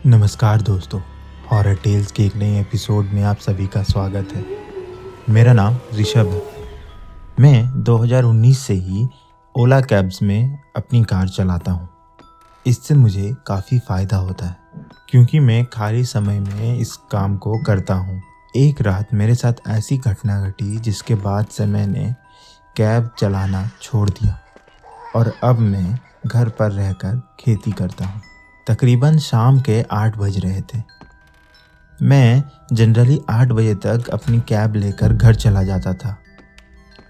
नमस्कार दोस्तों, horror tales के एक नए एपिसोड में आप सभी का स्वागत है। मेरा नाम ऋषभ है। मैं 2019 से ही ओला कैब्स में अपनी कार चलाता हूँ। इससे मुझे काफ़ी फ़ायदा होता है क्योंकि मैं खाली समय में इस काम को करता हूँ। एक रात मेरे साथ ऐसी घटना घटी जिसके बाद से मैंने कैब चलाना छोड़ दिया और अब मैं घर पर रहकर खेती करता हूँ। तकरीबन शाम के 8 बज रहे थे। मैं जनरली 8 बजे तक अपनी कैब लेकर घर चला जाता था,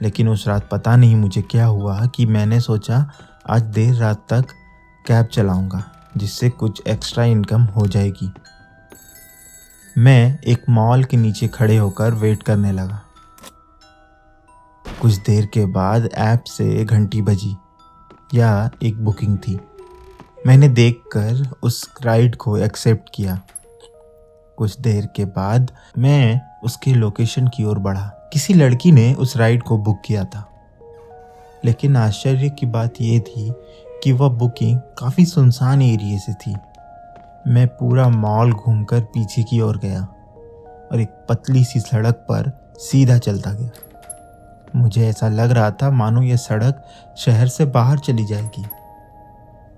लेकिन उस रात पता नहीं मुझे क्या हुआ कि मैंने सोचा आज देर रात तक कैब चलाऊंगा जिससे कुछ एक्स्ट्रा इनकम हो जाएगी। मैं एक मॉल के नीचे खड़े होकर वेट करने लगा। कुछ देर के बाद ऐप से घंटी बजी या एक बुकिंग थी। मैंने देखकर उस राइड को एक्सेप्ट किया। कुछ देर के बाद मैं उसकी लोकेशन की ओर बढ़ा। किसी लड़की ने उस राइड को बुक किया था, लेकिन आश्चर्य की बात यह थी कि वह बुकिंग काफ़ी सुनसान एरिया से थी। मैं पूरा मॉल घूमकर पीछे की ओर गया और एक पतली सी सड़क पर सीधा चलता गया। मुझे ऐसा लग रहा था मानो यह सड़क शहर से बाहर चली जाएगी।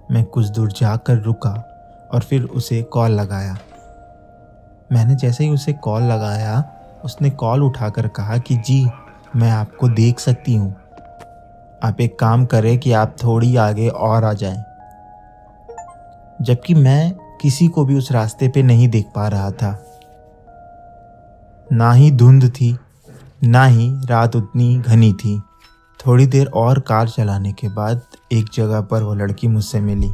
मैं कुछ दूर जाकर रुका और फिर उसे कॉल लगाया। मैंने जैसे ही उसे कॉल लगाया, उसने कॉल उठाकर कहा कि जी, मैं आपको देख सकती हूँ। आप एक काम करें कि आप थोड़ी आगे और आ जाएं। जबकि मैं किसी को भी उस रास्ते पे नहीं देख पा रहा था। ना ही धुंध थी, ना ही रात उतनी घनी थी। थोड़ी देर और कार चलाने के बाद एक जगह पर वो लड़की मुझसे मिली।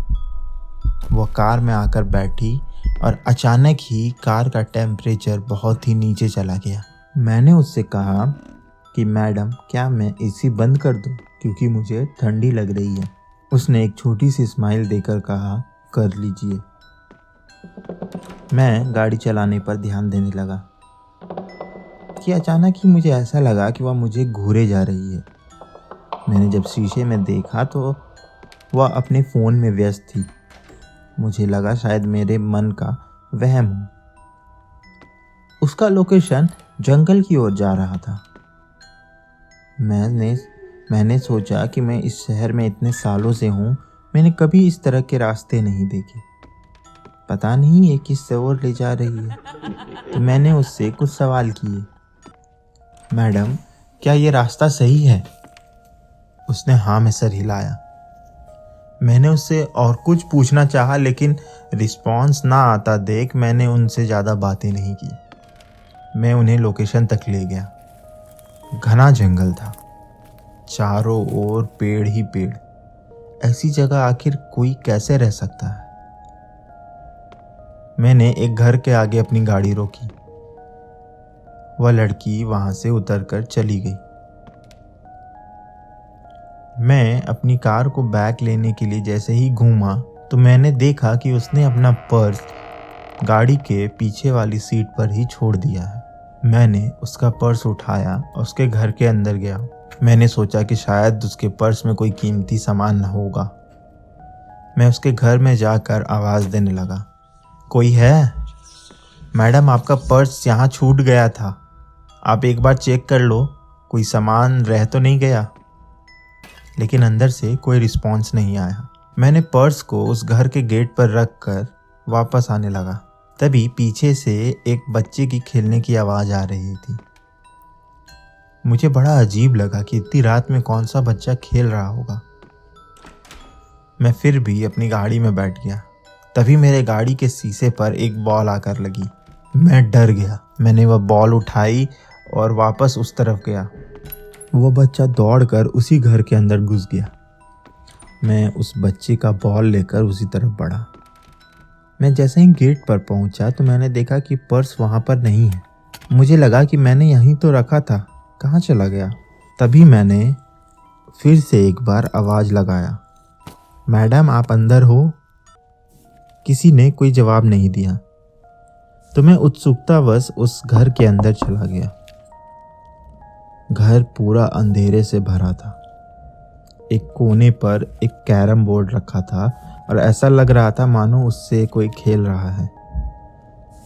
वो कार में आकर बैठी और अचानक ही कार का टेम्परेचर बहुत ही नीचे चला गया। मैंने उससे कहा कि मैडम, क्या मैं एसी बंद कर दूं क्योंकि मुझे ठंडी लग रही है। उसने एक छोटी सी स्माइल देकर कहा, कर लीजिए। मैं गाड़ी चलाने पर ध्यान देने लगा कि अचानक ही मुझे ऐसा लगा कि वह मुझे घूरे जा रही है। मैंने जब शीशे में देखा तो वह अपने फ़ोन में व्यस्त थी। मुझे लगा शायद मेरे मन का वहम हो। उसका लोकेशन जंगल की ओर जा रहा था। मैंने सोचा कि मैं इस शहर में इतने सालों से हूँ, मैंने कभी इस तरह के रास्ते नहीं देखे। पता नहीं ये किस ओर ले जा रही है। तो मैंने उससे कुछ सवाल किए। मैडम, क्या ये रास्ता सही है? उसने हाँ में सर हिलाया। मैंने उससे और कुछ पूछना चाहा, लेकिन रिस्पॉन्स ना आता देख मैंने उनसे ज़्यादा बातें नहीं की। मैं उन्हें लोकेशन तक ले गया। घना जंगल था, चारों ओर पेड़ ही पेड़। ऐसी जगह आखिर कोई कैसे रह सकता है? मैंने एक घर के आगे अपनी गाड़ी रोकी। वह लड़की वहां से उतरकर चली गई। मैं अपनी कार को बैक लेने के लिए जैसे ही घूमा तो मैंने देखा कि उसने अपना पर्स गाड़ी के पीछे वाली सीट पर ही छोड़ दिया है। मैंने उसका पर्स उठाया और उसके घर के अंदर गया। मैंने सोचा कि शायद उसके पर्स में कोई कीमती सामान न होगा। मैं उसके घर में जाकर आवाज़ देने लगा, कोई है? मैडम, आपका पर्स यहाँ छूट गया था, आप एक बार चेक कर लो, कोई सामान रह तो नहीं गया। लेकिन अंदर से कोई रिस्पॉन्स नहीं आया। मैंने पर्स को उस घर के गेट पर रख कर वापस आने लगा। तभी पीछे से एक बच्चे की खेलने की आवाज़ आ रही थी। मुझे बड़ा अजीब लगा कि इतनी रात में कौन सा बच्चा खेल रहा होगा। मैं फिर भी अपनी गाड़ी में बैठ गया। तभी मेरे गाड़ी के शीशे पर एक बॉल आकर लगी। मैं डर गया। मैंने वह बॉल उठाई और वापस उस तरफ गया। वह बच्चा दौड़कर उसी घर के अंदर घुस गया। मैं उस बच्चे का बॉल लेकर उसी तरफ बढ़ा। मैं जैसे ही गेट पर पहुंचा तो मैंने देखा कि पर्स वहां पर नहीं है। मुझे लगा कि मैंने यहीं तो रखा था, कहाँ चला गया? तभी मैंने फिर से एक बार आवाज़ लगाया, मैडम, आप अंदर हो? किसी ने कोई जवाब नहीं दिया। तो मैं उत्सुकतावश उस घर के अंदर चला गया। घर पूरा अंधेरे से भरा था। एक कोने पर एक कैरम बोर्ड रखा था और ऐसा लग रहा था मानो उससे कोई खेल रहा है।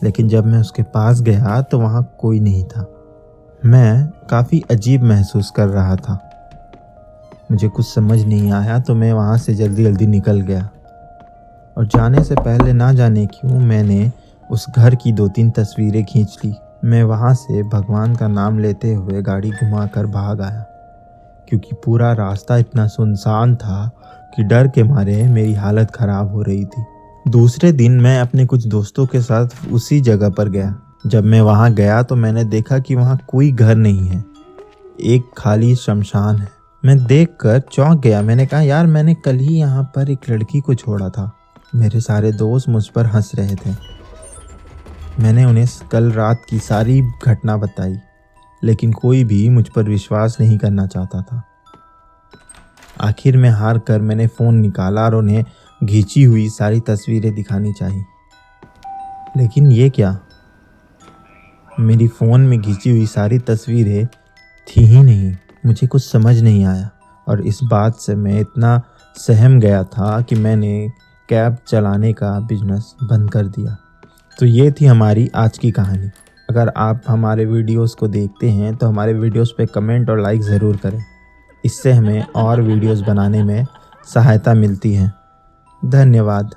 लेकिन जब मैं उसके पास गया तो वहाँ कोई नहीं था। मैं काफ़ी अजीब महसूस कर रहा था। मुझे कुछ समझ नहीं आया तो मैं वहाँ से जल्दी जल्दी निकल गया और जाने से पहले ना जाने क्यों मैंने उस घर की 2-3 तस्वीरें खींच ली। मैं वहाँ से भगवान का नाम लेते हुए गाड़ी घुमाकर भाग आया, क्योंकि पूरा रास्ता इतना सुनसान था कि डर के मारे मेरी हालत ख़राब हो रही थी। दूसरे दिन मैं अपने कुछ दोस्तों के साथ उसी जगह पर गया। जब मैं वहाँ गया तो मैंने देखा कि वहाँ कोई घर नहीं है, एक खाली शमशान है। मैं देखकर चौंक गया। मैंने कहा, यार मैंने कल ही यहाँ पर एक लड़की को छोड़ा था। मेरे सारे दोस्त मुझ पर हंस रहे थे। मैंने उन्हें कल रात की सारी घटना बताई, लेकिन कोई भी मुझ पर विश्वास नहीं करना चाहता था। आखिर में हार कर मैंने फ़ोन निकाला और उन्हें खींची हुई सारी तस्वीरें दिखानी चाहिए। लेकिन ये क्या, मेरी फ़ोन में खींची हुई सारी तस्वीरें थी ही नहीं। मुझे कुछ समझ नहीं आया और इस बात से मैं इतना सहम गया था कि मैंने कैब चलाने का बिजनेस बंद कर दिया। तो ये थी हमारी आज की कहानी। अगर आप हमारे वीडियोस को देखते हैं तो हमारे वीडियोस पे कमेंट और लाइक ज़रूर करें। इससे हमें और वीडियोस बनाने में सहायता मिलती है। धन्यवाद।